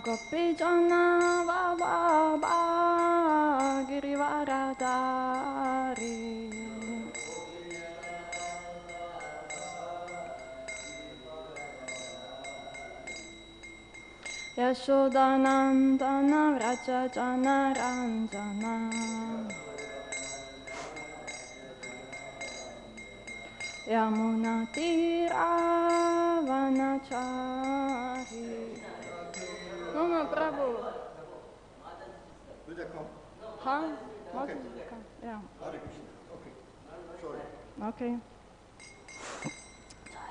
gopijana vavava girivaradari Yashodanandana vrajajana ranjana Yamunatiravanachari. No, no, bravo. Will they come? Huh? Okay. Yeah. Hare Krishna. Okay. Sorry. Okay.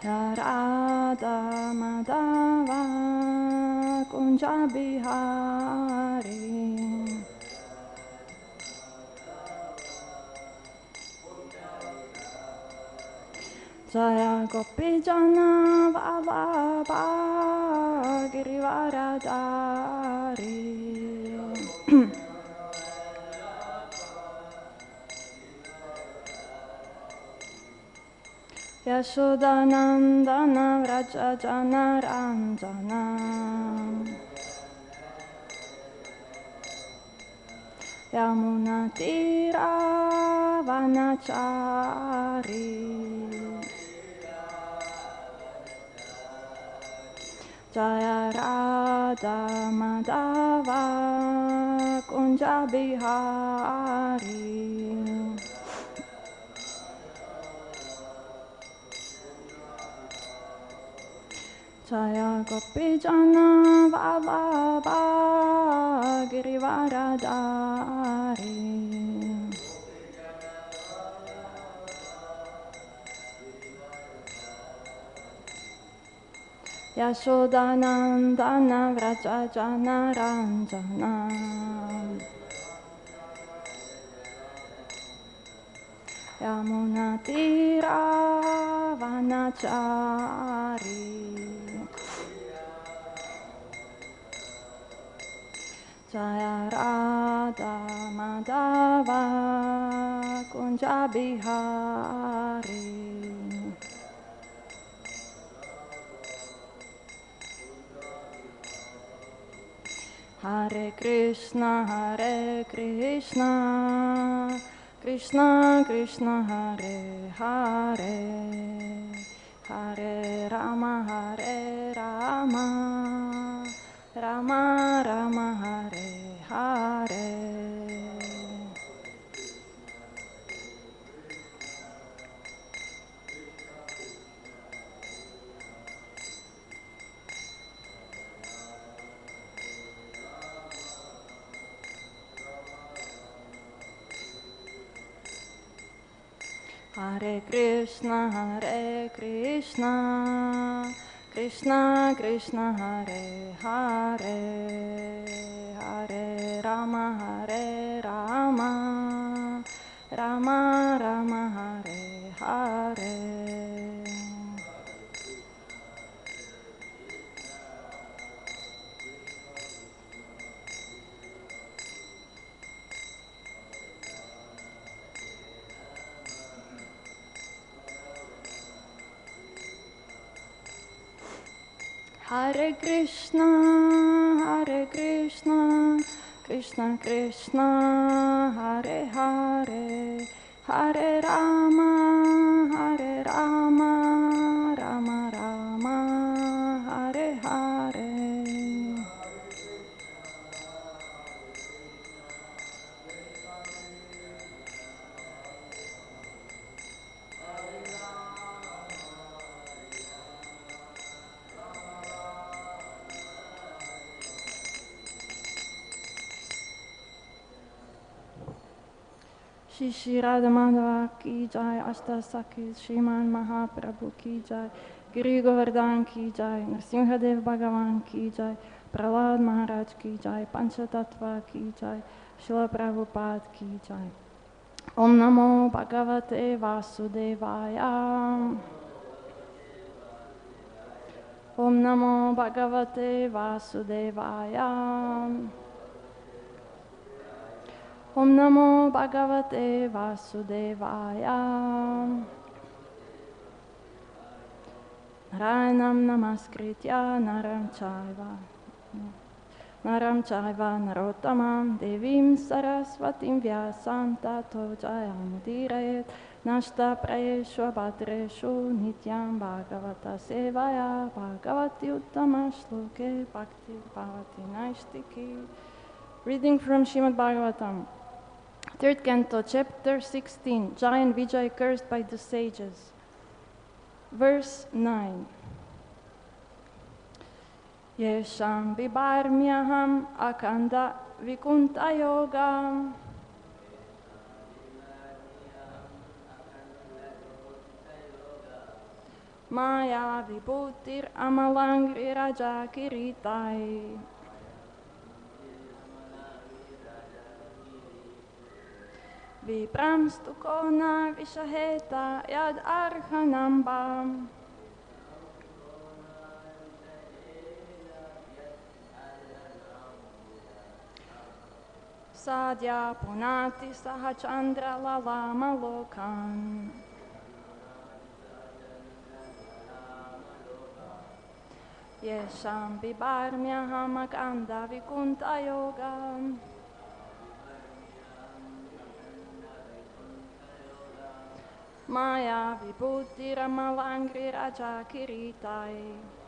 Radha Madhava Kunja Bihari Jaya Gopijana Vallabha Girivaradari Yashodanandana vrajajana ranjana Yamunatiravanachari Jaya Radha Madhava Kunja Bihari Jaya Gopijana Vallabha Girivaradari Yashodanandana vrajajana ranjana Yamunatiravanachari Jaya Radha Madhava Kunja Bihari Hare Krishna Krishna Krishna Hare Hare Hare Rama Rama Rama Hare Hare Hare Krishna Krishna Krishna Hare Hare Hare Rama Rama Rama Hare Hare Hare Krishna, Krishna Krishna, Hare Hare, Hare Rama, Rama Rama, Hare Hare. Shri Radha Madhava ki jai, Ashta Sakhi Srimad Mahaprabhu ki jai, Giri Govardhan ki jai, Nrsimhadev Bhagavan ki jai, Prahlad Maharaj ki jai, Panchatattva ki jai, Srila Prabhupada ki jai. Om Namo Bhagavate Vasudevaya. Om Namo Bhagavate Vasudevaya. Om Namo Bhagavate Vasudevaya. Narayanam Namaskritya Naram Chaiva naram chaiva narottamam devim sarasvatim vyasam tato jayamudirayet nashta prayeshu abhadreshu nityam bhagavata sevaya bhagavati uttama shloke bhakti bhavati naishtiki. Reading from Srimad Bhagavatam, 3rd Canto, Chapter 16, Jai and Vijay cursed by the sages. Verse 9. Yeṣāṁ bibharmy aham akhaṇḍa-vikuṇṭha-yoga. Māyā-vibhūtir amalāṅghri-rajaḥ kirīṭaiḥ. Viprāṁs tu kona viṣaheta yad-arhaṇāmbhaḥ. Sadyaḥ punāti saha-candra-lalāma-lokān. Yeṣāṁ bibharmy aham akhaṇḍa-vikuṇṭha-yoga. Māyā-vibhūtir amalāṅghri-rajaḥ kirīṭaiḥ.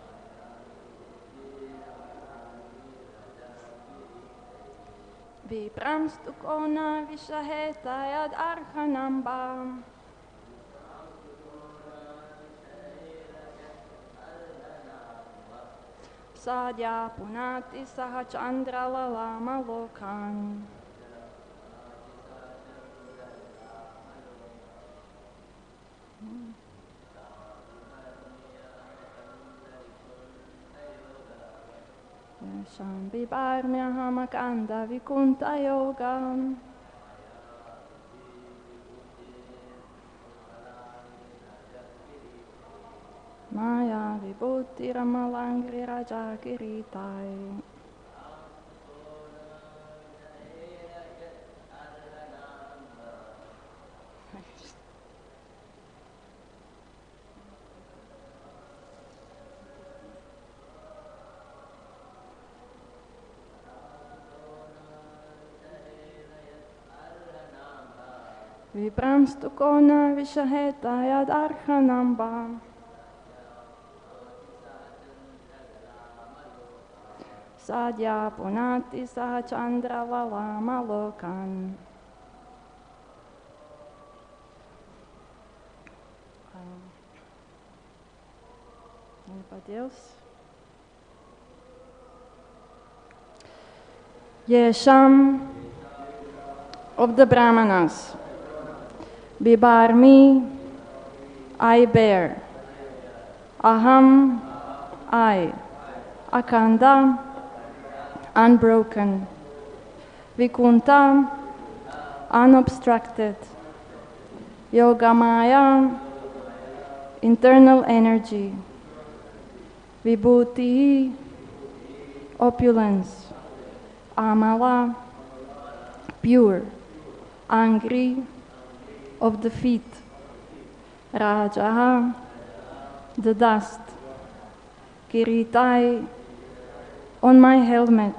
Viprāṁs tu kona viṣaheta yad-arhaṇāmbhaḥ. Sadyaḥ punāti saha-candra-lalāma-lokān. Yeṣāṁ bibharmy aham akhaṇḍa-vikuṇṭha-yoga. Māyā-vibhūtir amalāṅghri-rajaḥ kirīṭaiḥ. Viprāṁs tu kona viṣaheta yad-arhaṇāmbhaḥ. Sadyaḥ punāti saha-candra-lalāma-lokān. Anybody else? Yeṣāṁ of the brāhmaṇas. Bibharmi, I bear. Aham, I. Akhaṇḍa, unbroken. Vikuṇṭha, unobstructed. Yoga-māyā, internal energy. Vibhūtiḥ, opulence. Amala, pure. Aṅghri, of the feet. Rajaḥ, the dust. Kirīṭaiḥ, on my helmet.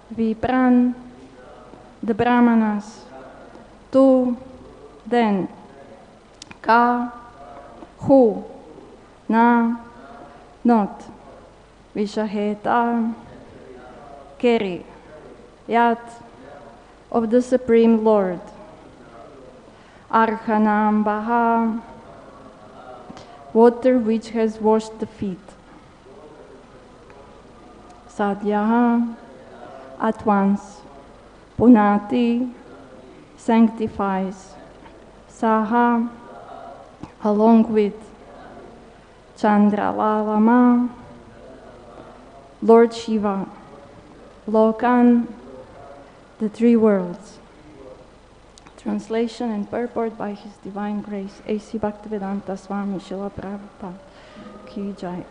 Viprān, the brāhmaṇas. Tu, then. Ka, who. Na, not. Viṣaheta, carry. Yad, of the Supreme Lord. Arhaṇa-ambhaḥ, water which has washed the feet. Sadyaḥ, at once. Punāti, sanctifies. Saha, along with. Candra-lalāma, Lord Śiva. Lokān, the three worlds. Translation and purport by His Divine Grace, A.C. Bhaktivedanta Swami Śrīla Prabhupada Ki Jai.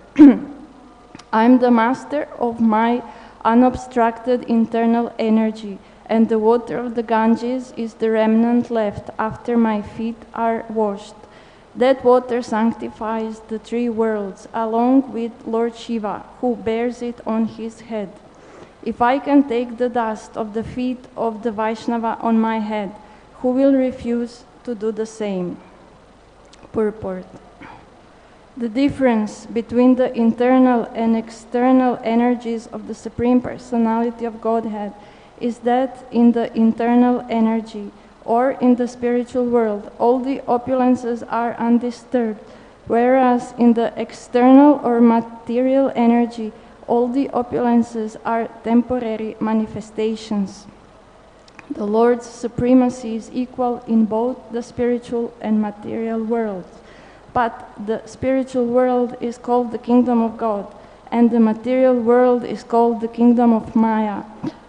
I am the master of my unobstructed internal energy, and the water of the Ganges is the remnant left after my feet are washed. That water sanctifies the three worlds, along with Lord Śiva, who bears it on his head. If I can take the dust of the feet of the Vaishnava on my head, who will refuse to do the same? Purport. The difference between the internal and external energies of the Supreme Personality of Godhead is that in the internal energy, or in the spiritual world, all the opulences are undisturbed, whereas in the external or material energy, all the opulences are temporary manifestations. The Lord's supremacy is equal in both the spiritual and material worlds. But the spiritual world is called the kingdom of God, and the material world is called the kingdom of Māyā.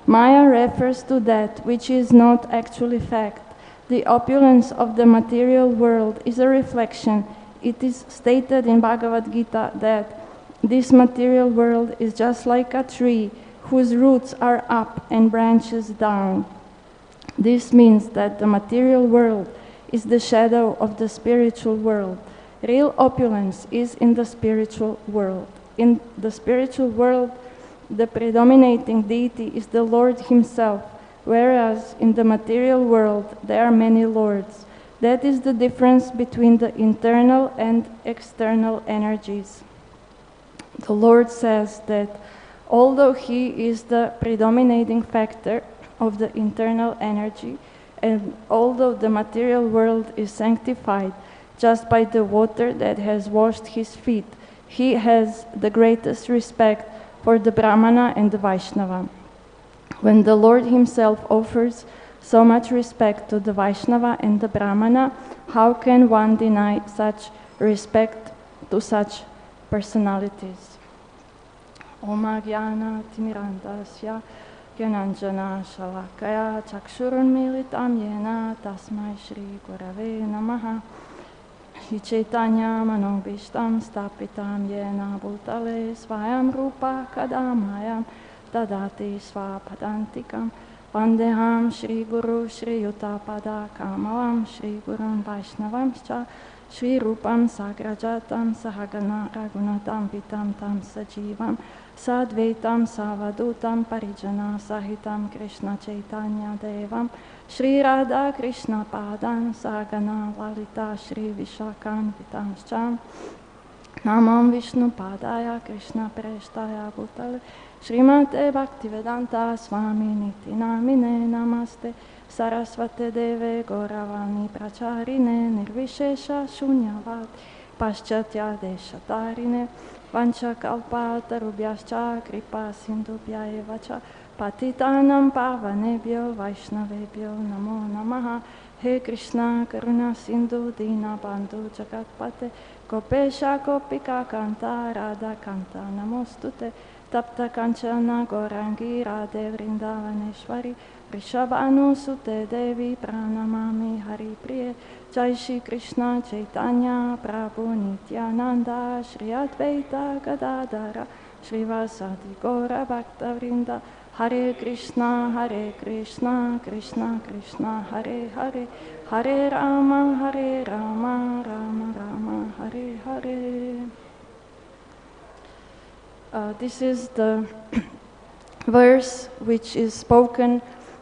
Māyā refers to that which is not actually fact. The opulence of the material world is a reflection. It is stated in Bhagavad Gita that this material world is just like a tree whose roots are up and branches down. This means that the material world is the shadow of the spiritual world. Real opulence is in the spiritual world. In the spiritual world, the predominating deity is the Lord Himself, whereas in the material world there are many lords. That is the difference between the internal and external energies. The Lord says that although He is the predominating factor of the internal energy, and although the material world is sanctified just by the water that has washed His feet, He has the greatest respect for the Brahmana and the Vaishnava. When the Lord Himself offers so much respect to the Vaishnava and the Brahmana, how can one deny such respect to such personalities? Om Jnana Timirandasya Gyananjana Shalakaya Chakshurunmilitam Yena Tasmai Shri Gurave Namaha Shri Chaitanya Manobhishtam Stapitam Yena Bhutale Svayam Rupa Kadamayam Dadati Svapadantikam Vandeham Shri Guru Shri Yutapada Kamalam Shri Gurun Vaishnavamscha Shri Rupam Sagrajatam Sahagana Ragunatam Vitam Tam Sajivam Sadvaitam Savadutam Parijana Sahitam Krishna Chaitanya Devam Shri Radha Krishna Padan Sagana Lalita Shri Vishakam Vitamscham Namam Vishnu Padaya Krishna Preshtaya Bhutale Srimate Bhaktivedanta Swami Niti Namine Namaste Sarasvate Deve Gauravani Pracharine Nirvishesha Shunyavad Paschatya Deshatarine Vanchakalpa Tarubhyascha Kripa Sindhubhya Evacha Patitanam Pavanebhyo Vaishnavebhyo Namo Namaha He Krishna Karuna Sindhu Dina Bandhu Jagatpate Gopesha Gopika Kanta Radha Kanta Namostute Tapta Kanchana Gorangi Radhe Vrindavaneshwari Rishabhanu Sute Devi Pranamami Hari Priye Jai Shri Krishna Chaitanya Prabhu Nityananda Shri Advaita Gadadara Shri Vasadi Gaura Bhakta Vrinda Hare Krishna Krishna Krishna Hare Hare Hare Rama Rama Rama Hare Hare. This is the verse which is spoken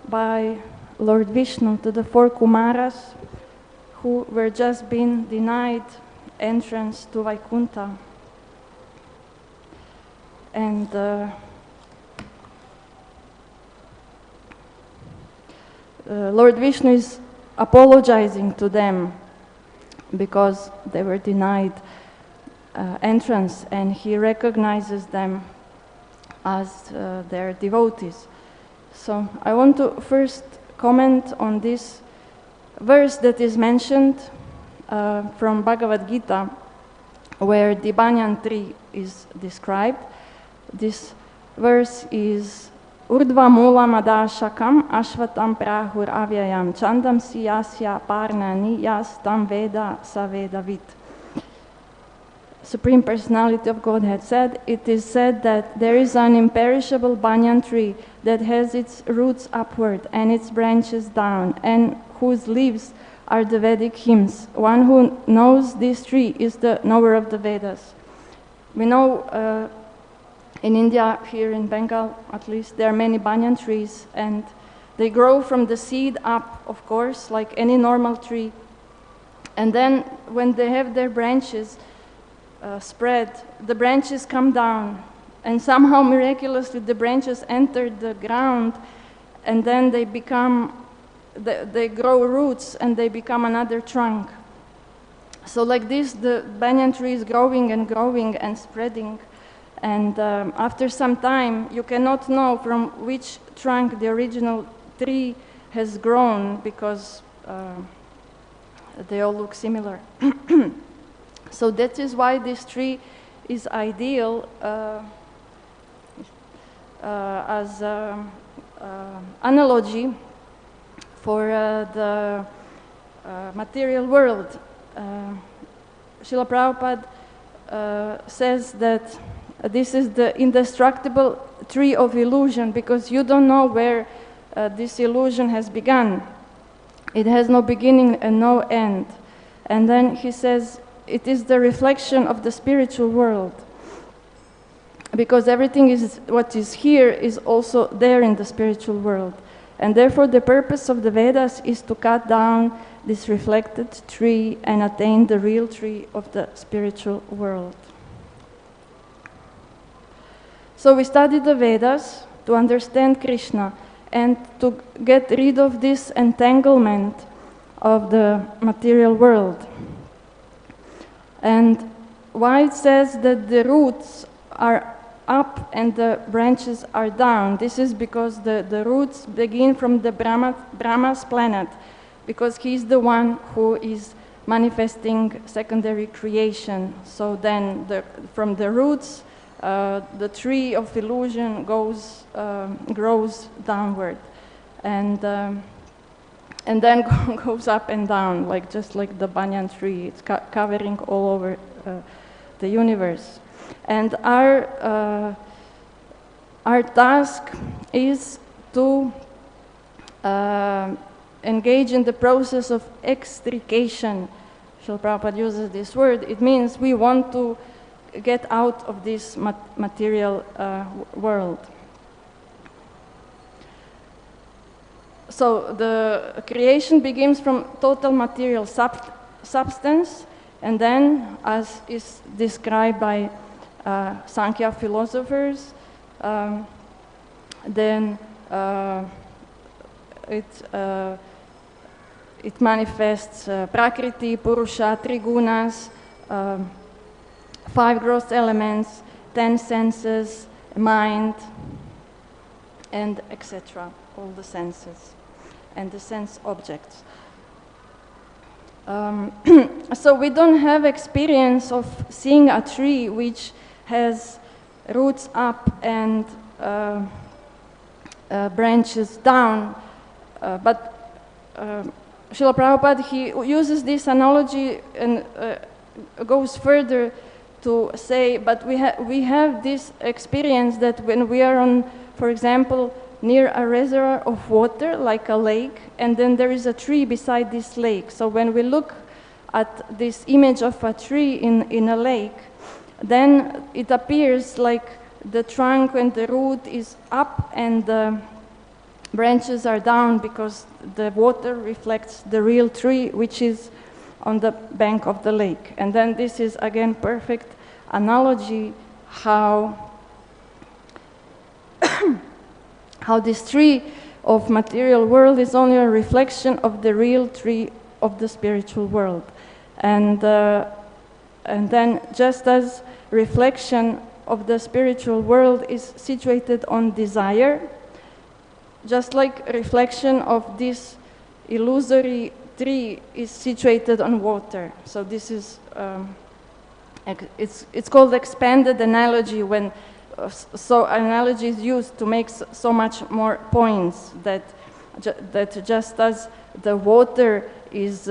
by Lord Vishnu to the four Kumaras who were just being denied entrance to Vaikuntha. And Lord Vishnu is apologizing to them because they were denied entrance, and he recognizes them as their devotees. So I want to first comment on this verse that is mentioned from Bhagavad Gita, where the banyan tree is described. This verse is Urdhva mula madashakam ashvatam prahur avyayam chandam siyasya parnani yas tam veda savedavit. Supreme Personality of Godhead said, it is said that there is an imperishable banyan tree that has its roots upward and its branches down, and whose leaves are the Vedic hymns. One who knows this tree is the knower of the Vedas. We know In India, here in Bengal at least, there are many banyan trees, and they grow from the seed up, of course, like any normal tree. And then when they have their branches spread, the branches come down, and somehow miraculously the branches enter the ground, and then they grow roots and they become another trunk. So like this, the banyan tree is growing and spreading. And after some time, you cannot know from which trunk the original tree has grown, because they all look similar. So that is why this tree is ideal as analogy for the material world. Srila Prabhupada says that this is the indestructible tree of illusion, because you don't know where this illusion has begun. It has no beginning and no end. And then he says it is the reflection of the spiritual world, because everything is what is here is also there in the spiritual world. And therefore the purpose of the Vedas is to cut down this reflected tree and attain the real tree of the spiritual world. So we study the Vedas to understand Krishna and to get rid of this entanglement of the material world. And why it says that the roots are up and the branches are down, this is because the roots begin from the Brahma's planet, because he is the one who is manifesting secondary creation. So then from the roots, the tree of illusion grows downward, and then goes up and down, just like the banyan tree. It's covering all over the universe. And our task is to engage in the process of extrication. Srila Prabhupada uses this word. It means we want to get out of this material world. So the creation begins from total material substance, and then, as is described by Sankhya philosophers, then it manifests Prakriti, Purusha, Trigunas, 5 gross elements, 10 senses, mind, and etc., all the senses, and the sense objects. So we don't have experience of seeing a tree which has roots up and branches down, but Srila Prabhupada, he uses this analogy and goes further to say, but we have this experience that when we are on, for example, near a reservoir of water, like a lake, and then there is a tree beside this lake. So when we look at this image of a tree in a lake, then it appears like the trunk and the root is up and the branches are down, because the water reflects the real tree, which is on the bank of the lake. And then this is again perfect analogy how this tree of material world is only a reflection of the real tree of the spiritual world. And then just as reflection of the spiritual world is situated on desire, just like reflection of this illusory tree is situated on water. So this is, it's called expanded analogy, when so analogy is used to make so much more points, that just as the water is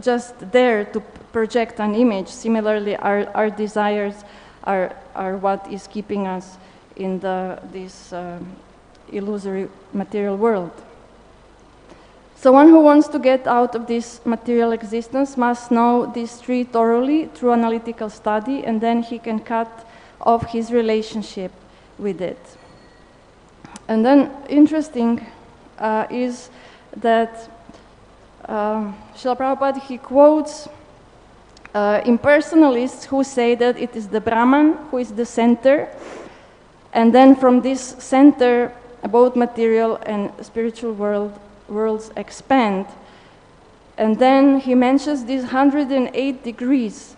just there to project an image, similarly our desires are what is keeping us in this illusory material world. So one who wants to get out of this material existence must know this tree thoroughly through analytical study, and then he can cut of his relationship with it. And then interesting is that Srila Prabhupada, he quotes impersonalists who say that it is the Brahman who is the center, and then from this center both material and spiritual worlds expand. And then he mentions these 108 degrees,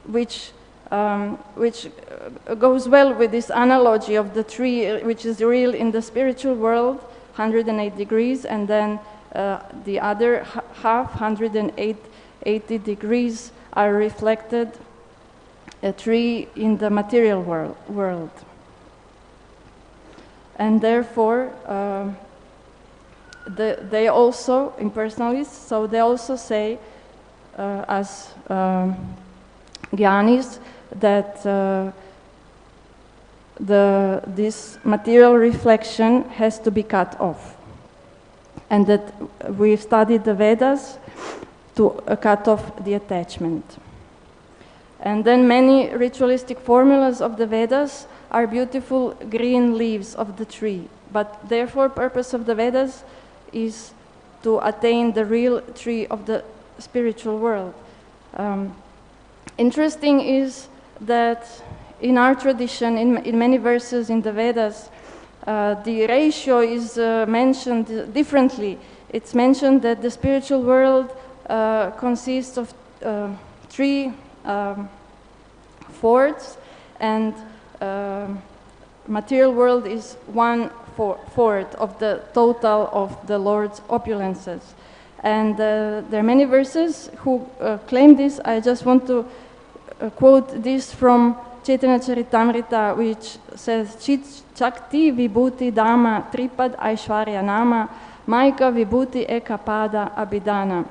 which goes well with this analogy of the tree, which is real in the spiritual world, 108 degrees, and then the other half, 180 degrees, are reflected a tree in the material world. And therefore, they also, impersonalists, so they also say, as Gyanis, that this material reflection has to be cut off. And that we've studied the Vedas to cut off the attachment. And then many ritualistic formulas of the Vedas are beautiful green leaves of the tree. But therefore, purpose of the Vedas is to attain the real tree of the spiritual world. Interesting is that in our tradition, in many verses in the Vedas, the ratio is mentioned differently. It's mentioned that the spiritual world consists of 3 fourths, and material world is 1/4 of the total of the Lord's opulences. And there are many verses who claim this. I just want to quote this from Chaitanya Charitamrita, which says, Chit Chakti Vibhuti Dhamma Tripad Aishwarya Nama māyā-vibhūtir ekapada abhidana.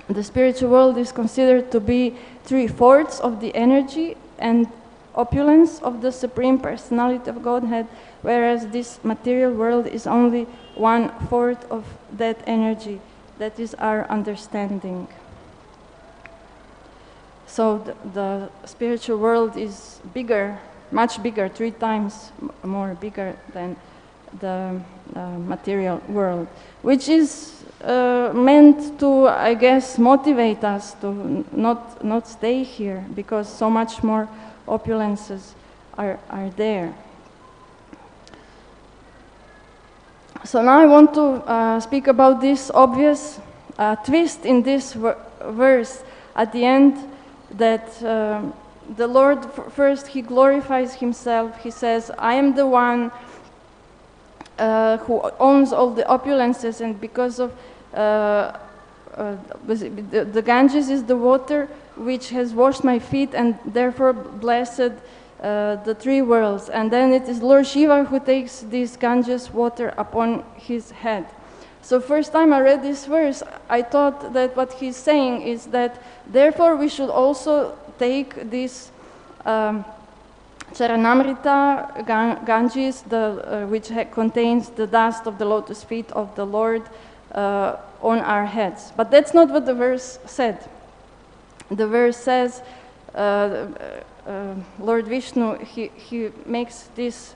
The spiritual world is considered to be 3/4 of the energy and opulence of the Supreme Personality of Godhead, whereas this material world is only 1/4 of that energy. That is our understanding. So the spiritual world is bigger, much bigger, 3 times more bigger than the material world, which is meant to, I guess, motivate us to not stay here, because so much more opulences are there. So now I want to speak about this obvious twist in this verse at the end, that the Lord first, he glorifies himself. He says, I am the one who owns all the opulences, and because of the Ganges is the water which has washed my feet and therefore blessed the 3 worlds. And then it is Lord Śiva who takes this Ganges water upon his head. So first time I read this verse, I thought that what he's saying is that therefore we should also take this Charanamrita Ganges, which contains the dust of the lotus feet of the Lord, on our heads. But that's not what the verse said. The verse says, Lord Vishnu, he makes this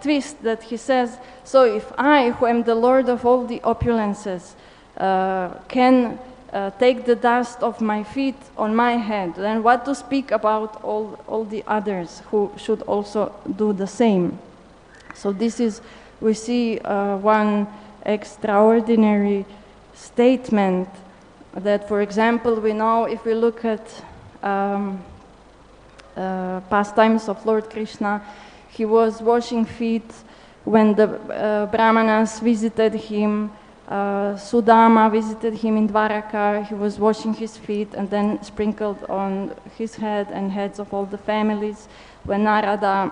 twist that he says, so if I, who am the Lord of all the opulences, can take the dust of my feet on my head, then what to speak about all the others who should also do the same? So this is, we see one extraordinary statement that, for example, we know if we look at pastimes of Lord Krishna, he was washing feet when the brāhmanas visited him. Sudama visited him in Dwaraka. He was washing his feet and then sprinkled on his head and heads of all the families. When Narada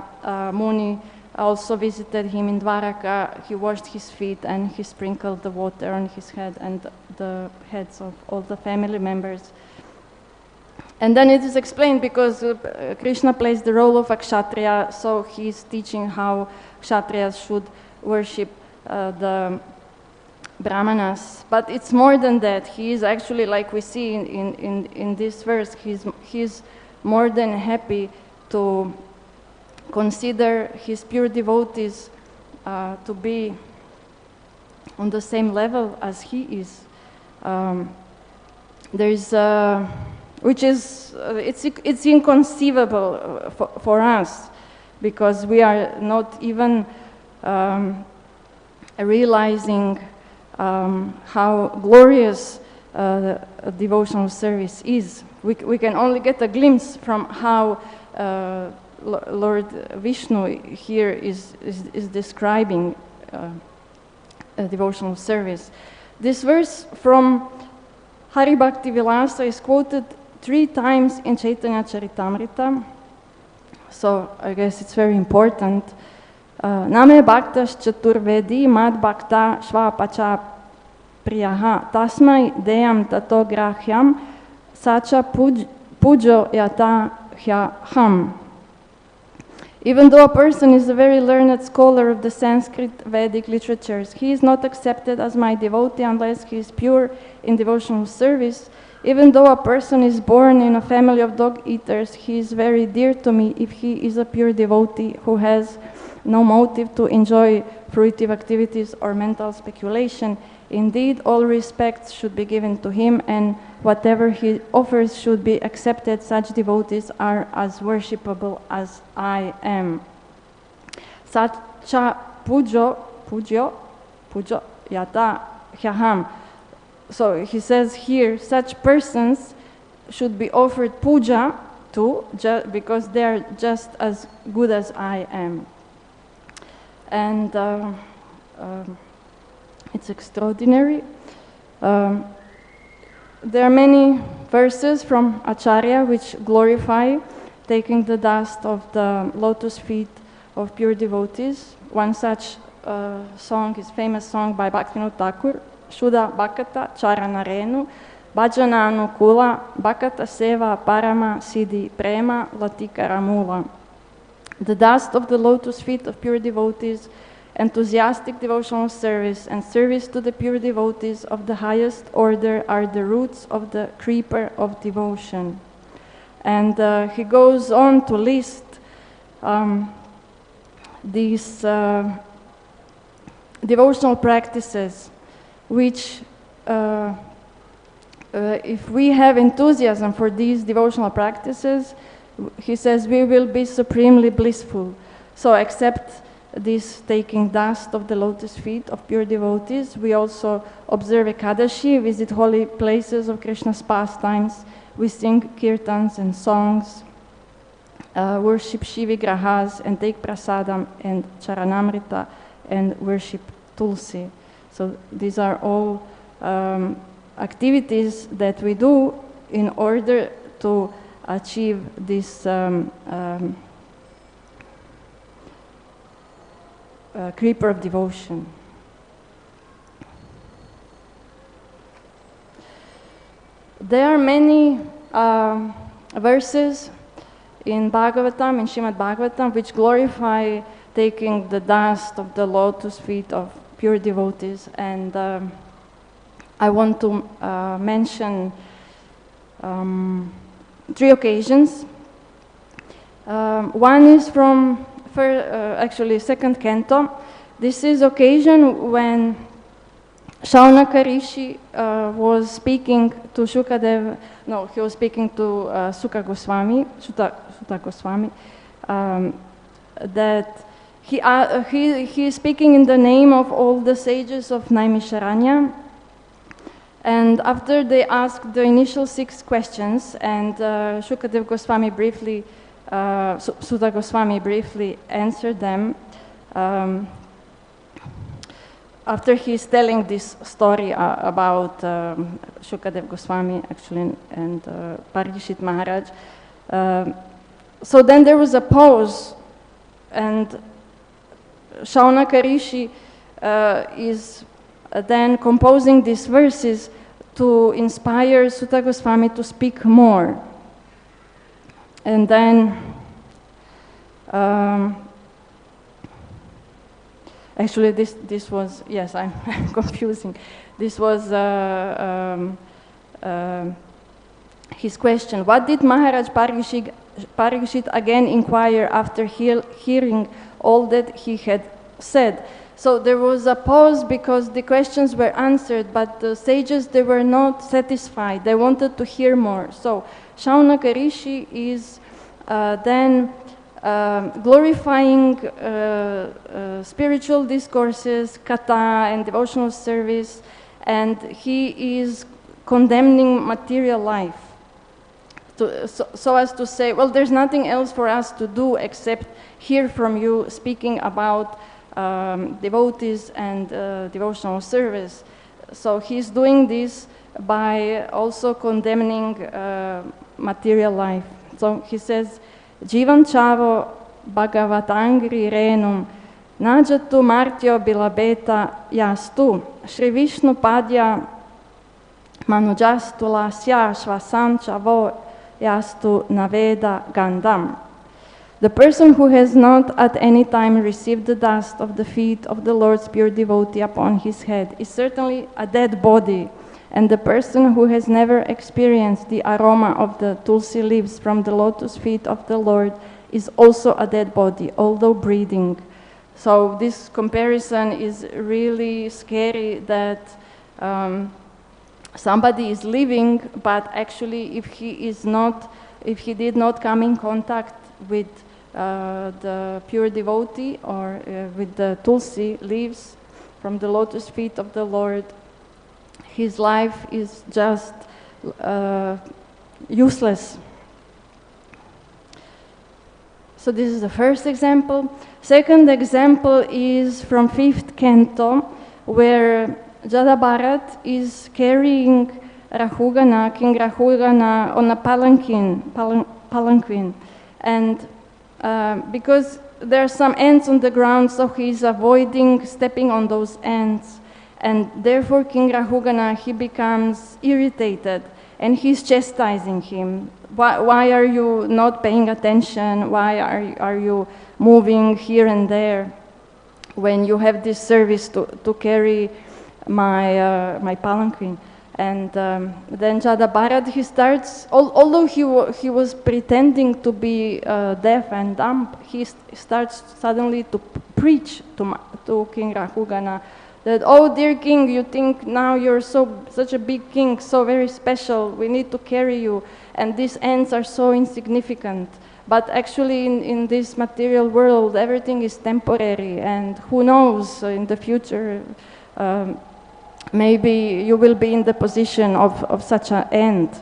Muni also visited him in Dwaraka, he washed his feet and he sprinkled the water on his head and the heads of all the family members. And then it is explained because Krishna plays the role of a kshatriya, so he's teaching how kshatriyas should worship the brāhmanas. But it's more than that. He is actually, like we see in this verse, he's more than happy to consider his pure devotees to be on the same level as he is. Which is, it's inconceivable for us, because we are not even realizing how glorious devotional service is. We can only get a glimpse from how Lord Vishnu here is describing a devotional service. This verse from Hari Bhakti Vilasa is quoted 3 times in Chaitanya Charitamrita, so I guess it's very important. Name bhaktas chaturvedi mad bhakta shvapacha priyaha tasmai deyam tato grahyam sacha pujo yata aham. Even though a person is a very learned scholar of the Sanskrit Vedic literatures, he is not accepted as my devotee unless he is pure in devotional service. Even though a person is born in a family of dog eaters, he is very dear to me if he is a pure devotee who has no motive to enjoy fruitive activities or mental speculation. Indeed, all respect should be given to him, and whatever he offers should be accepted. Such devotees are as worshipable as I am. Sacha pujo yata aham. So he says here, such persons should be offered puja to, because they are just as good as I am. And it's extraordinary. There are many verses from Acharya which glorify taking the dust of the lotus feet of pure devotees. One such song is famous song by Bhaktivinoda Thakur, Shuddha Bhakata Charanarenu, Bhajananu Kula, Bhakata Seva Parama Siddhi Prema Latika Ramula. The dust of the lotus feet of pure devotees, enthusiastic devotional service, and service to the pure devotees of the highest order are the roots of the creeper of devotion. And he goes on to list these devotional practices which, if we have enthusiasm for these devotional practices, he says we will be supremely blissful. So except this taking dust of the lotus feet of pure devotees, we also observe Ekadashi, visit holy places of Krishna's pastimes, we sing kirtans and songs, worship Shivigrahas and take prasadam and charanamrita and worship Tulsi. So these are all activities that we do in order to achieve this creeper of devotion. There are many verses in Bhagavatam, in Srimad Bhagavatam, which glorify taking the dust of the lotus feet of pure devotees, and I want to mention 3 occasions. One is from actually 2nd canto. This is occasion when Shaunaka Rishi was speaking to Shukadev. No, he was speaking to Sukha Goswami, Sutta Goswami, that he is speaking in the name of all the sages of Naimisharanya. And after they asked the initial 6 questions, and Shukadev Goswami briefly, Sutta Goswami briefly answered them, after he's telling this story about Shukadev Goswami actually and Parikshit Maharaj, so then there was a pause, and Shaunaka Rishi is then composing these verses to inspire Sutta Goswami to speak more. And then actually this was, yes, I'm confusing. This was his question. What did Maharaj Parikshit Parikshit again inquired after hearing all that he had said. So there was a pause because the questions were answered, but the sages, they were not satisfied. They wanted to hear more. So Shaunaka Rishi is then glorifying spiritual discourses, katha and devotional service, and he is condemning material life. So as to say, well, there's nothing else for us to do except hear from you speaking about devotees and devotional service. So he's doing this by also condemning material life. So he says, Jivan chavo Bhagavatangri renum najatu martyo bilabeta yastu Shri Vishnu padya manujastu lasya shvasam chavo yastu naveda gandam. The person who has not at any time received the dust of the feet of the Lord's pure devotee upon his head is certainly a dead body, and the person who has never experienced the aroma of the tulsi leaves from the lotus feet of the Lord is also a dead body, although breathing. So this comparison is really scary, that somebody is living, but actually if he did not come in contact with the pure devotee or with the tulsi leaves from the lotus feet of the Lord, his life is just useless. So this is the first example. Second example is from 5th canto, where Jada-bharat is carrying King Rahugana on a palanquin. And because there are some ants on the ground, so he is avoiding stepping on those ants. And therefore King Rahugana, he becomes irritated and he's chastising him. Why are you not paying attention? Why are you moving here and there when you have this service to carry my palanquin? And then Jada-bharat, he starts, although he was pretending to be deaf and dumb, he starts suddenly to preach to King Rahugana that, oh dear king, you think now you're such a big king, so very special, we need to carry you, and these ants are so insignificant. But actually in this material world, everything is temporary, and who knows, in the future, maybe you will be in the position of such an ant.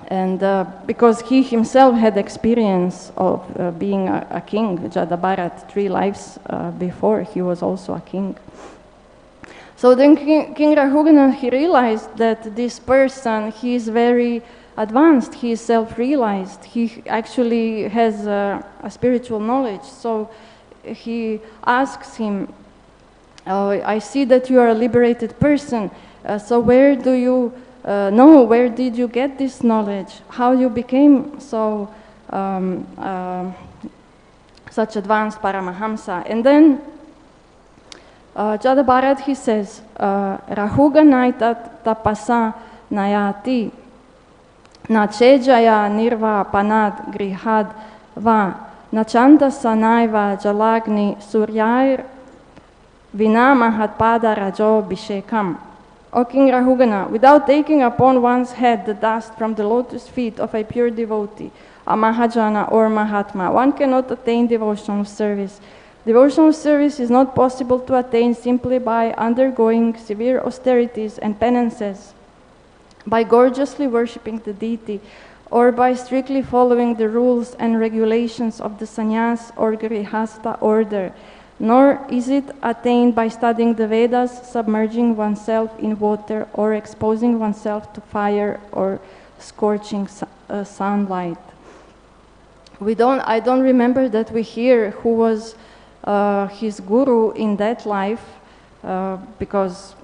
And because he himself had experience of being a king, Jada-bharat, 3 lives before, he was also a king. So then King Rahugana, he realized that this person, he is very advanced, he is self-realized, he actually has a spiritual knowledge. So he asks him, I see that you are a liberated person, so where do you know, where did you get this knowledge? How you became so such advanced Paramahamsa? And then Jada-bharat, he says, Rahuganaita tapasa nayati nachejaya nirva panad grihad va nachanda sanaiva jalagni suryair vina mahatpada rajo bhishekam. O King Rahugana, without taking upon one's head the dust from the lotus feet of a pure devotee, a Mahajana or Mahatma, one cannot attain devotional service. Devotional service is not possible to attain simply by undergoing severe austerities and penances, by gorgeously worshipping the deity, or by strictly following the rules and regulations of the sannyas or grihasta order. Nor is it attained by studying the Vedas, submerging oneself in water, or exposing oneself to fire or scorching sunlight. I don't remember that we hear who was his guru in that life, because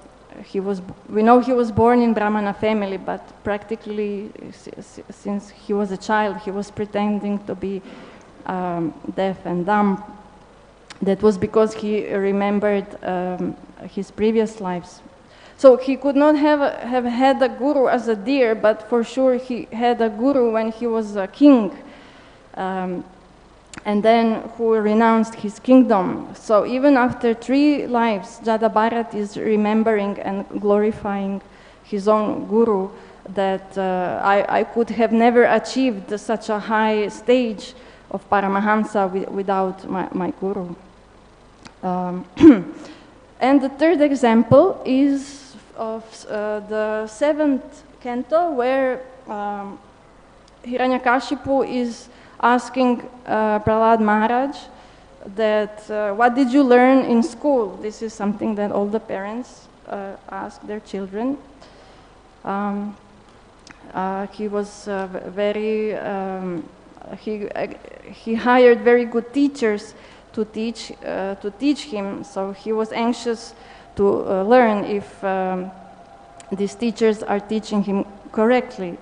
we know he was born in Brahmana family, but practically since he was a child, he was pretending to be deaf and dumb. That was because he remembered his previous lives. So he could not have had a guru as a deer, but for sure he had a guru when he was a king, and then who renounced his kingdom. So even after 3 lives, Jada Bharat is remembering and glorifying his own guru, that I could have never achieved such a high stage of Paramahamsa without my guru. And the third example is of the 7th canto, where Hiranyakashipu is asking Prahlad Maharaj that what did you learn in school? This is something that all the parents ask their children. He was he hired very good teachers to teach him, so he was anxious to learn if these teachers are teaching him correctly.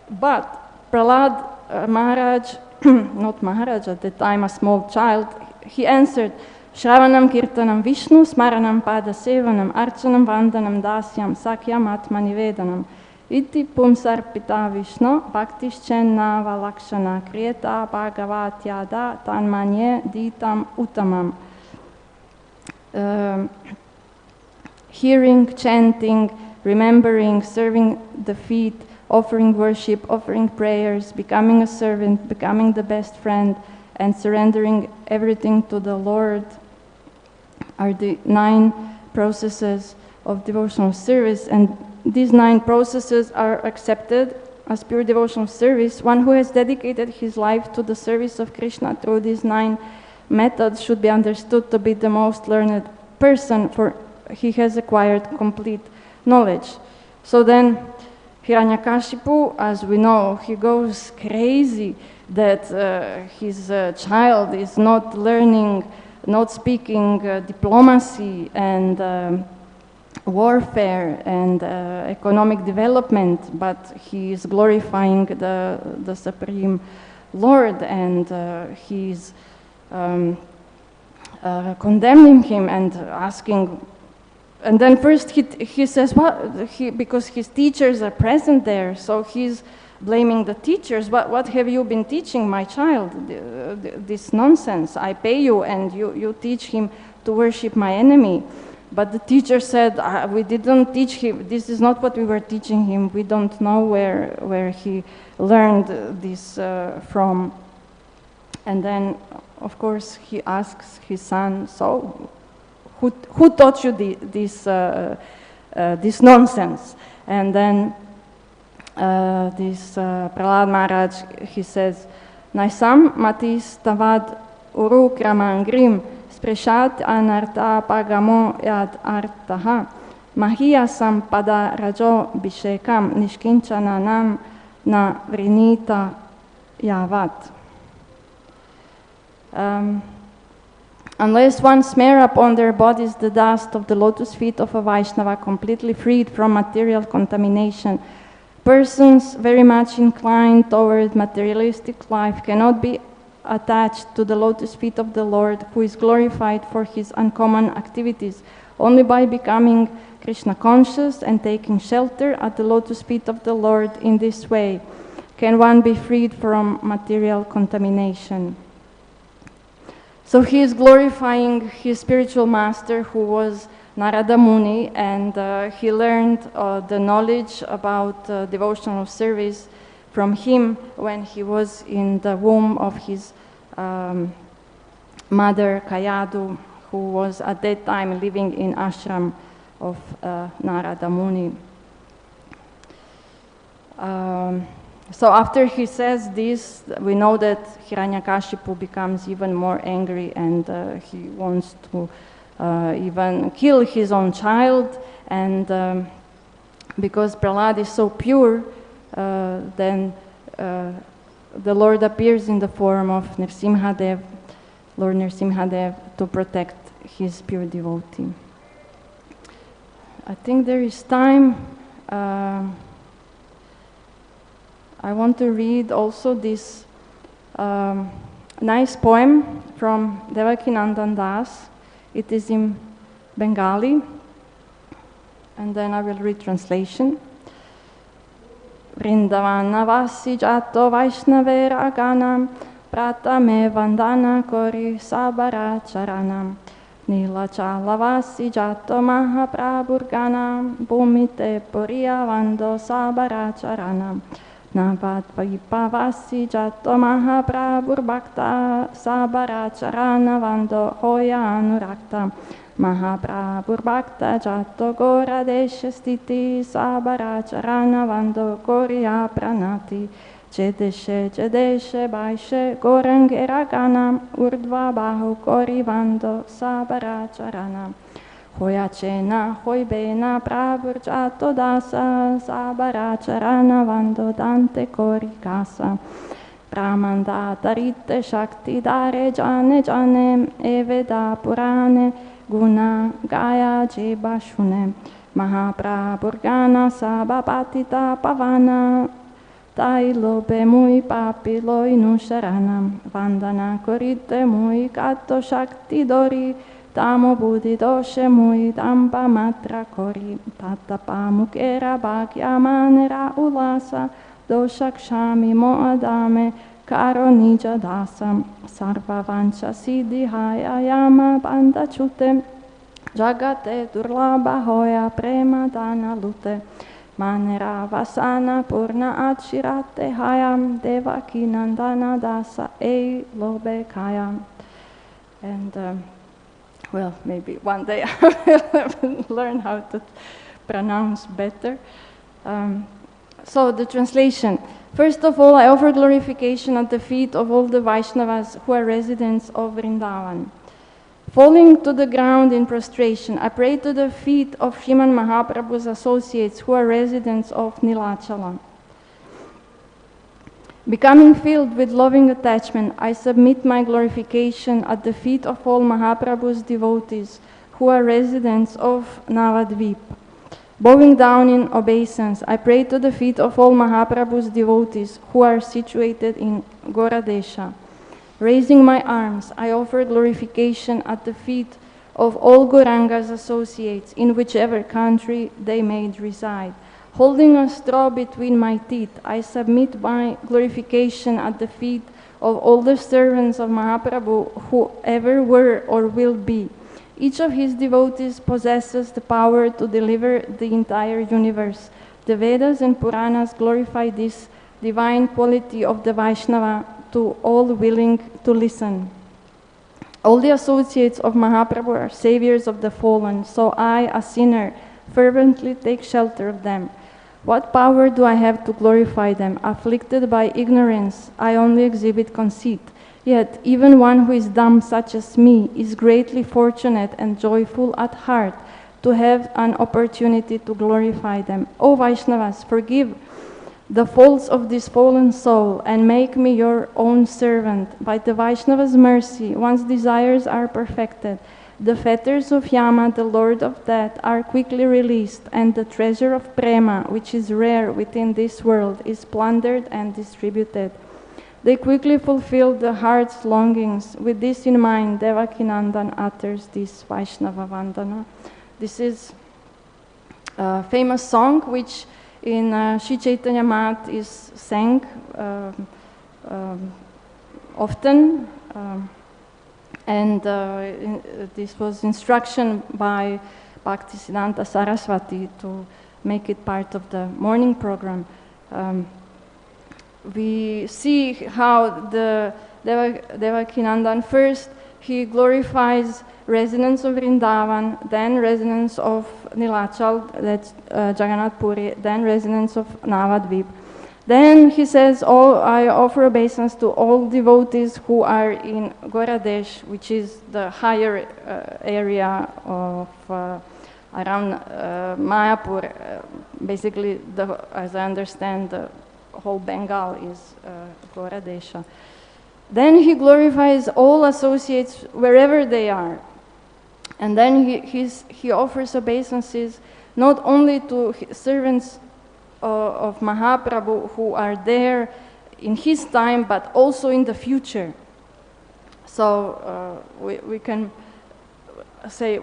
But Prahlad Maharaj, not Maharaj at the time, a small child, he answered, Shravanam Kirtanam Vishnu, Smaranam Pada Sevanam, Archanam Vandanam Dasyam, Sakyam Atma Nivedanam, Iti Pumsar Pita Vishnu, Bhaktischenna Valakshana, Kriyeta Bhagavatyada, Tanmanye Ditam Uttamam. Hearing, chanting, remembering, serving the feet, offering worship, offering prayers, becoming a servant, becoming the best friend, and surrendering everything to the Lord are the 9 processes of devotional service. And these 9 processes are accepted as pure devotional service. One who has dedicated his life to the service of Krishna through these 9 methods should be understood to be the most learned person, for he has acquired complete knowledge. So then Hiranyakashipu, as we know, he goes crazy that his child is not learning, not speaking diplomacy and warfare and economic development, but he is glorifying the Supreme Lord, and he's condemning him and asking. And then first he says, because his teachers are present there, so he's blaming the teachers. What have you been teaching my child? This nonsense. I pay you and you teach him to worship my enemy. But the teacher said, we didn't teach him, this is not what we were teaching him. We don't know where he learned this from. And then, of course, he asks his son, so who taught you this nonsense? And then this Prahlad Maharaj, he says, Naisam matis tavad uru kramangrim Sprishat anarta pagamo yad-arhaṇāmbhaḥ Mahiyasam pada rajo bishekam nishkinchananam na vrinita yavat. Unless one smear upon their bodies the dust of the lotus feet of a Vaishnava, completely freed from material contamination, persons very much inclined toward materialistic life cannot be attached to the lotus feet of the Lord, who is glorified for his uncommon activities. Only by becoming Krishna conscious and taking shelter at the lotus feet of the Lord in this way can one be freed from material contamination. So he is glorifying his spiritual master, who was Narada Muni, and he learned the knowledge about devotional service from him when he was in the womb of his mother Kayadu, who was at that time living in ashram of Narada Muni. So after he says this, we know that Hiranyakashipu becomes even more angry, and he wants to even kill his own child. And because Prahlad is so pure, then the Lord appears in the form of Nrsimhadev, Lord Nrsimhadev, to protect his pure devotee. I think there is time. I want to read also this nice poem from Devakinandan Das. It is in Bengali. and then I will read translation. Vrindavana vasi jato vaishnavera ganam pratame vandana kori sabara charanam nilachala vasi jato mahaprabhurganam bhumite puriya vando sabara charanam Navad vipavasi jato mahaprabhurbhakta sabara charana vando hoya anurakta Mahaprabhurbhakta jato gora desha stiti sabara charana vando koriya pranati Jedeshe baishe gorangera ganam urdva bahu kori vando sabara charana Hoya chena hoy bena prabhurjato dasa sabara charana vando dante kori kasa Brahmanda tarite shakti dare jane eveda purane guna gaya jiba shune Mahaprabhurgana sabapatita pavana Tailo be mui papi loinu sharanam Vandana korite mui kato shakti dori Tamo buddhi doshe mui tampa matra kori Tatapa mukera bhagya manera ulasa Doshakshami moadame karo nija dasam Sarva vancha siddhi haya yama banda chute Jagate durlabha hoya prema dana lute Manera vasana purna achirate hayam Devaki nandana dasa ei lobe kayam. And well, maybe one day I will learn how to pronounce better. So the translation. First of all, I offer glorification at the feet of all the Vaishnavas who are residents of Vrindavan. Falling to the ground in prostration, I pray to the feet of Srimad Mahaprabhu's associates who are residents of Nilachala. Becoming filled with loving attachment, I submit my glorification at the feet of all Mahaprabhu's devotees who are residents of Navadvip. Bowing down in obeisance, I pray to the feet of all Mahaprabhu's devotees who are situated in Goradesha. Raising my arms, I offer glorification at the feet of all Gauranga's associates in whichever country they may reside. Holding a straw between my teeth, I submit my glorification at the feet of all the servants of Mahaprabhu who ever were or will be. Each of his devotees possesses the power to deliver the entire universe. The Vedas and Puranas glorify this divine quality of the Vaishnava to all willing to listen. All the associates of Mahaprabhu are saviors of the fallen, so I, a sinner, fervently take shelter of them. What power do I have to glorify them? Afflicted by ignorance, I only exhibit conceit. Yet even one who is dumb such as me is greatly fortunate and joyful at heart to have an opportunity to glorify them. O Vaishnavas, forgive the faults of this fallen soul and make me your own servant. By the Vaishnava's mercy, one's desires are perfected. The fetters of Yama, the Lord of Death, are quickly released, and the treasure of Prema, which is rare within this world, is plundered and distributed. They quickly fulfill the heart's longings. With this in mind, Devakinandan utters this Vaishnava Vandana. This is a famous song which in Sri Chaitanya Math is sang often. And this was instruction by Bhaktisiddhanta Saraswati to make it part of the morning program. We see how the Devakinandan first, he glorifies residents of Vrindavan, then residents of Nilachal, that's Jagannath Puri, then residents of Navadvip. Then he says, I offer obeisance to all devotees who are in Goradesh, which is the higher area of around Mayapur. Basically, as I understand, the whole Bengal is Goradesha. Then he glorifies all associates wherever they are. And then he offers obeisances not only to servants of Mahaprabhu who are there in his time, but also in the future. So we can say,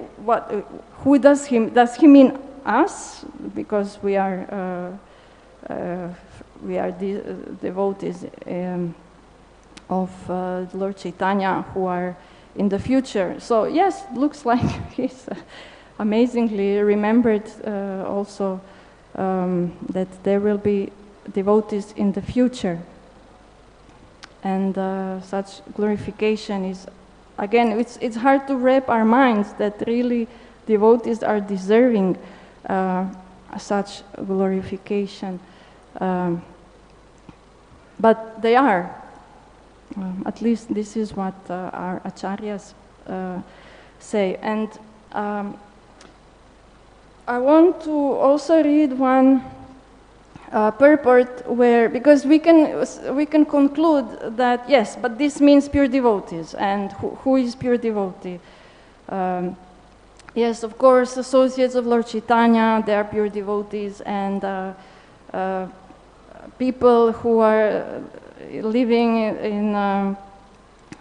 who does he mean us, because we are devotees of Lord Chaitanya who are in the future. So yes, looks like he's amazingly remembered also that there will be devotees in the future. And such glorification is, again, it's hard to wrap our minds that really devotees are deserving such glorification. But they are. At least this is what our acharyas say. And I want to also read one purport where, because we can conclude that yes, but this means pure devotees, and who is pure devotee? Yes, of course, associates of Lord Chaitanya, they are pure devotees, and people who are living in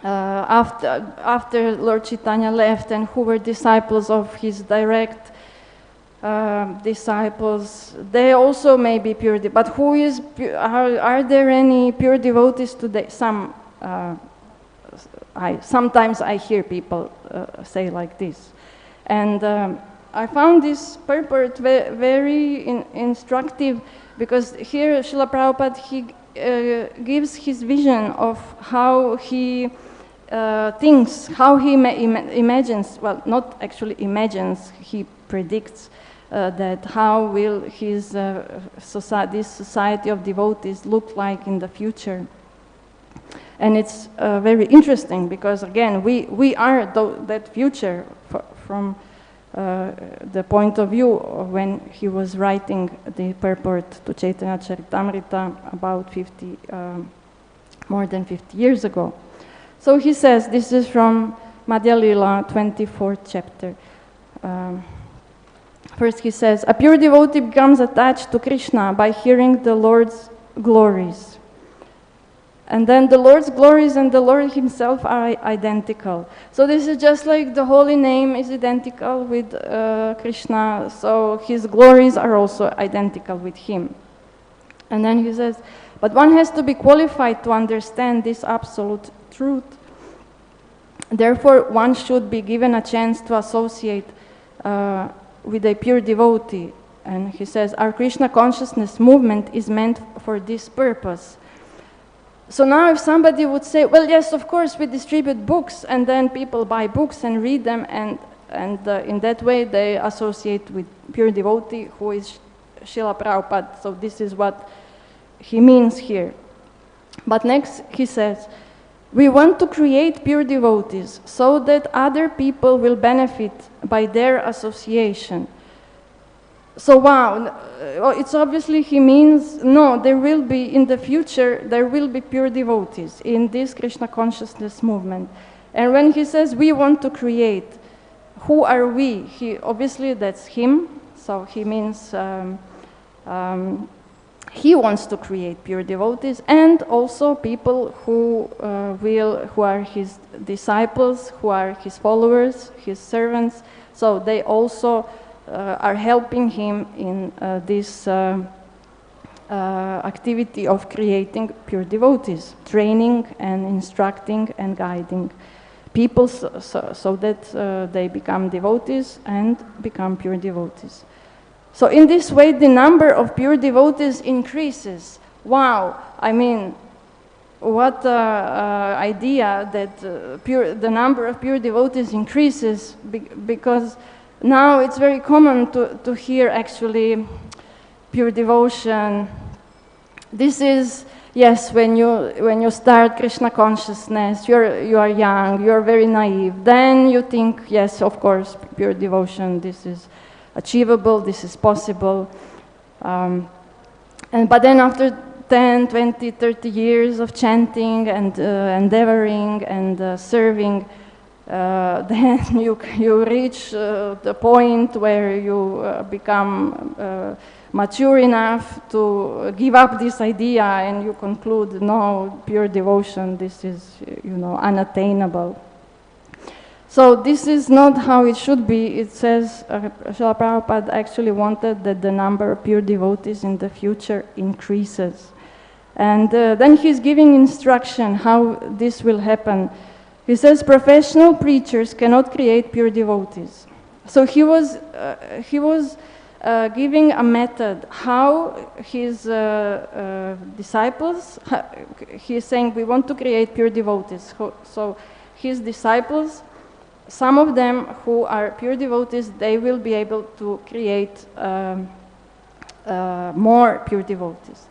after Lord Chaitanya left and who were disciples of his direct disciples, they also may be pure devotees. But who is are there any pure devotees today? Sometimes I hear people say like this, and I found this purport very instructive, because here Srila Prabhupada, he gives his vision of how he thinks, how he imagines, well, not actually imagines, he predicts that how will his this society of devotees look like in the future. And it's very interesting, because again, we are that future from the point of view of when he was writing the purport to Chaitanya Charitamrita about more than 50 years ago. So he says, this is from Madhya Lila, 24th chapter. First he says, a pure devotee becomes attached to Krishna by hearing the Lord's glories. And then the Lord's glories and the Lord himself are identical. So this is just like the holy name is identical with Krishna, so his glories are also identical with him. And then he says, but one has to be qualified to understand this absolute truth. Therefore, one should be given a chance to associate with a pure devotee. And he says, our Krishna consciousness movement is meant for this purpose. So now if somebody would say, well, yes, of course, we distribute books, and then people buy books and read them, and in that way they associate with pure devotee, who is Srila Prabhupada. So this is what he means here. But next he says, we want to create pure devotees so that other people will benefit by their association. So wow, it's obviously he means, no, there will be, in the future, there will be pure devotees in this Krishna consciousness movement. And when he says we want to create, who are we? Obviously that's him, so he means he wants to create pure devotees, and also people who are his disciples, who are his followers, his servants, so they also are helping him in this activity of creating pure devotees, training and instructing and guiding people so that they become devotees and become pure devotees. So in this way, the number of pure devotees increases. Wow, I mean, what idea that the number of pure devotees increases, because now it's very common to hear actually pure devotion. This is, yes, when you start Krishna consciousness, you are young, you are very naive. Then you think, yes, of course, pure devotion, this is achievable, this is possible. But then after 10, 20, 30 years of chanting and endeavoring and serving, then you reach the point where you become mature enough to give up this idea, and you conclude, no, pure devotion, this is, unattainable. So this is not how it should be. It says Srila Prabhupada actually wanted that the number of pure devotees in the future increases. And then he's giving instruction how this will happen. He says professional preachers cannot create pure devotees. So he was giving a method how his disciples, he is saying we want to create pure devotees. So his disciples, some of them who are pure devotees, they will be able to create more pure devotees.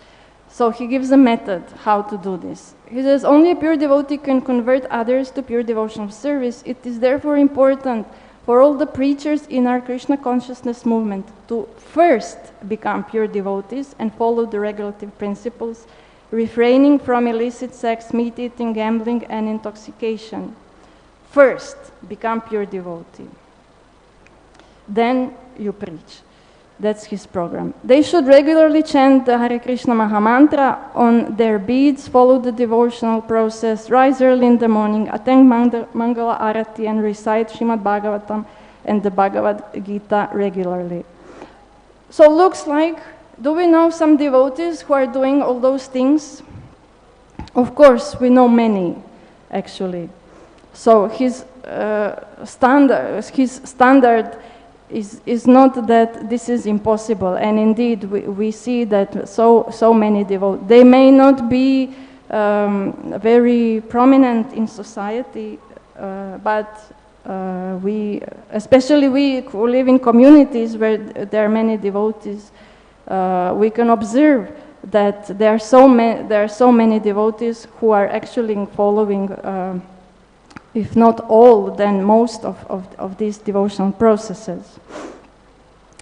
So he gives a method how to do this. He says only a pure devotee can convert others to pure devotional service. It is therefore important for all the preachers in our Krishna consciousness movement to first become pure devotees and follow the regulative principles, refraining from illicit sex, meat eating, gambling, and intoxication. First, become pure devotee. Then you preach. That's his program. They should regularly chant the Hare Krishna Maha Mantra on their beads, follow the devotional process, rise early in the morning, attend Mangala Arati, and recite Srimad Bhagavatam and the Bhagavad Gita regularly. So looks like, do we know some devotees who are doing all those things? Of course, we know many, actually. So his standard is not that this is impossible, and indeed we see that so many devotees, they may not be very prominent in society, but especially we who live in communities where there are many devotees, we can observe that there are so many devotees who are actually following if not all, then most of these devotional processes.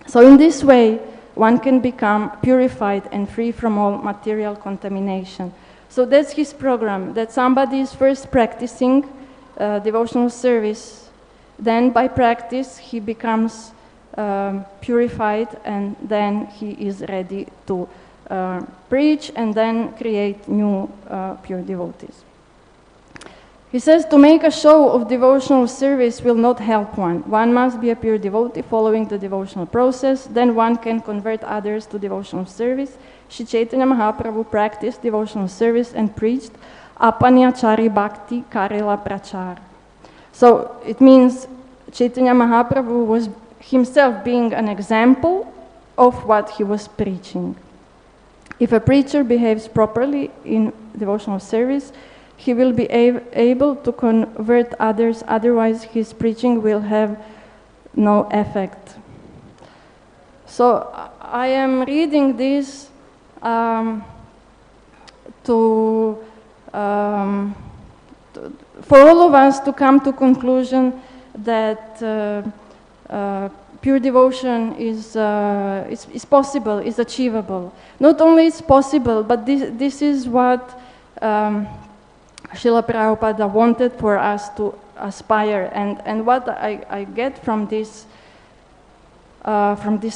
So in this way, one can become purified and free from all material contamination. So that's his program, that somebody is first practicing devotional service, then by practice he becomes purified, and then he is ready to preach and then create new pure devotees. He says to make a show of devotional service will not help one. One must be a pure devotee following the devotional process. Then one can convert others to devotional service. Shri Chaitanya Mahaprabhu practiced devotional service and preached Apanyachari Bhakti Karila Prachar. So it means Chaitanya Mahaprabhu was himself being an example of what he was preaching. If a preacher behaves properly in devotional service, he will be able to convert others, otherwise his preaching will have no effect. So I am reading this for all of us to come to conclusion that pure devotion is possible, is achievable. Not only it's possible, but this is what Srila Prabhupada wanted for us to aspire, and what I get from this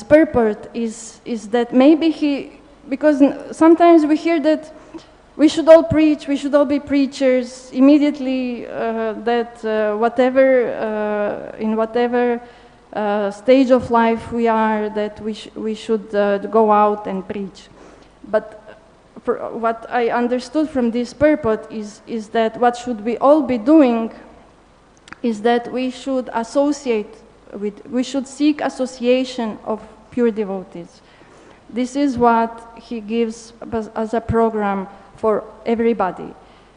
purport is that maybe because sometimes we hear that we should all preach, we should all be preachers immediately, that in whatever stage of life we are, that we should go out and preach. But what I understood from this purport is that what should we all be doing is that we should we should seek association of pure devotees. This is what he gives as a program for everybody.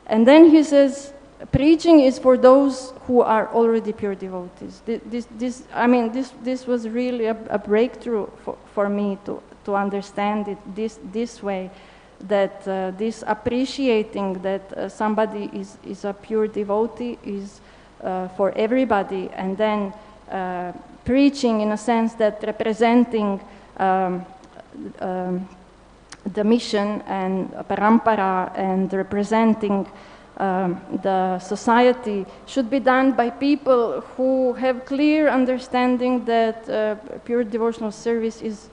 And then he says, preaching is for those who are already pure devotees. This was really a breakthrough for me to understand it this way. That this appreciating that somebody is a pure devotee is for everybody, and then preaching in a sense that representing the mission and parampara and representing the society should be done by people who have clear understanding that pure devotional service is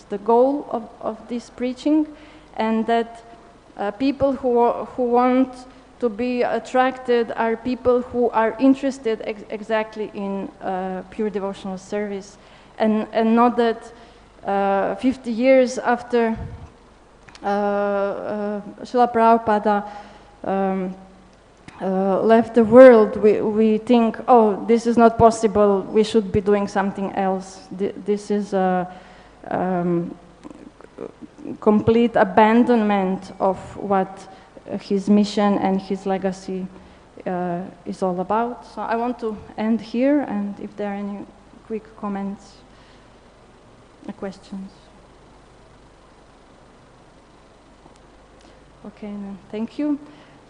the goal of this preaching, and that people who want to be attracted are people who are interested exactly in pure devotional service, and not that 50 years after Srila Prabhupada left the world, we think, oh, this is not possible, we should be doing something else. This is a complete abandonment of what his mission and his legacy is all about. So I want to end here, and if there are any quick comments, questions. Okay, then. Thank you.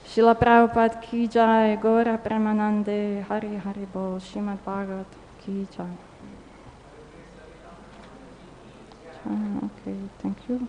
Srila Prabhupada ki jai, Gora Premanande, Hari Hari Bol, Srimad Bhagavatam ki jai. Okay, thank you.